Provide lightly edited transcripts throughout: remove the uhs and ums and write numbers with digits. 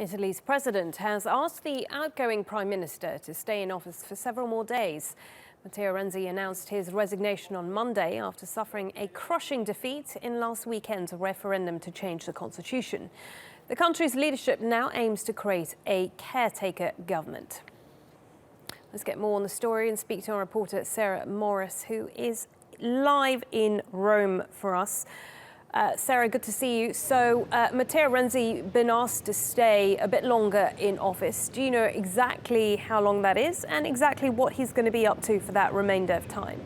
Italy's president has asked the outgoing prime minister to stay in office for several more days. Matteo Renzi announced his resignation on Monday after suffering a crushing defeat in last weekend's referendum to change the constitution. The country's leadership now aims to create a caretaker government. Let's get more on the story and speak to our reporter Sarah Morice, who is live in Rome for us. Sarah, good to see you. So Matteo Renzi been asked to stay a bit longer in office. Do you know exactly how long that is and exactly what he's going to be up to for that remainder of time?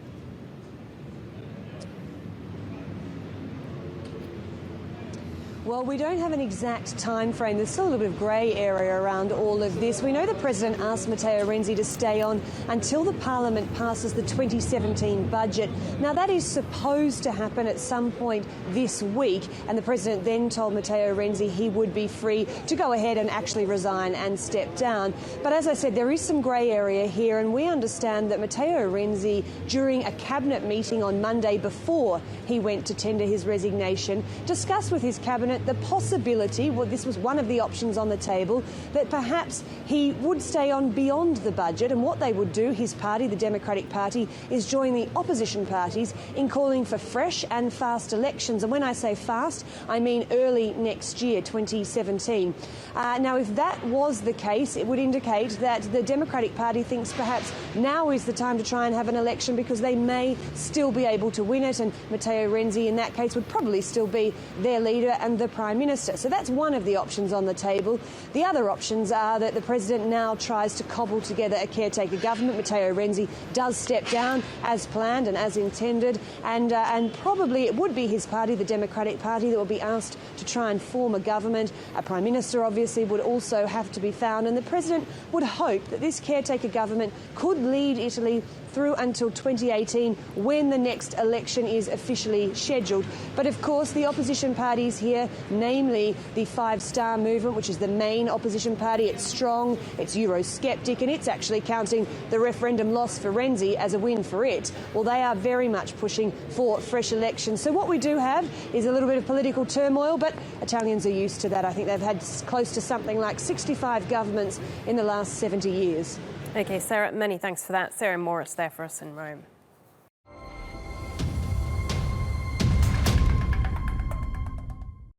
Well, we don't have an exact time frame. There's still a little bit of grey area around all of this. We know the president asked Matteo Renzi to stay on until the parliament passes the 2017 budget. Now, that is supposed to happen at some point this week, and the president then told Matteo Renzi he would be free to go ahead and actually resign and step down. But as I said, there is some grey area here, and we understand that Matteo Renzi, during a cabinet meeting on Monday before he went to tender his resignation, discussed with his cabinet the possibility, well, this was one of the options on the table, that perhaps he would stay on beyond the budget, and what they would do, his party, the Democratic Party, is join the opposition parties in calling for fresh and fast elections. And when I say fast, I mean early next year, 2017. Now, if that was the case, it would indicate that the Democratic Party thinks perhaps now is the time to try and have an election because they may still be able to win it, and Matteo Renzi in that case would probably still be their leader and the Prime Minister. So that's one of the options on the table. The other options are that the President now tries to cobble together a caretaker government. Matteo Renzi does step down as planned and as intended, and probably it would be his party, the Democratic Party, that will be asked to try and form a government. A Prime Minister obviously would also have to be found, and the President would hope that this caretaker government could lead Italy through until 2018, when the next election is officially scheduled. But of course, the opposition parties here, namely the Five Star Movement, which is the main opposition party, it's strong, it's Eurosceptic, and it's actually counting the referendum loss for Renzi as a win for it. Well, they are very much pushing for fresh elections. So what we do have is a little bit of political turmoil, but Italians are used to that. I think they've had close to something like 65 governments in the last 70 years. OK, Sarah, many thanks for that. Sarah Morice there for us in Rome.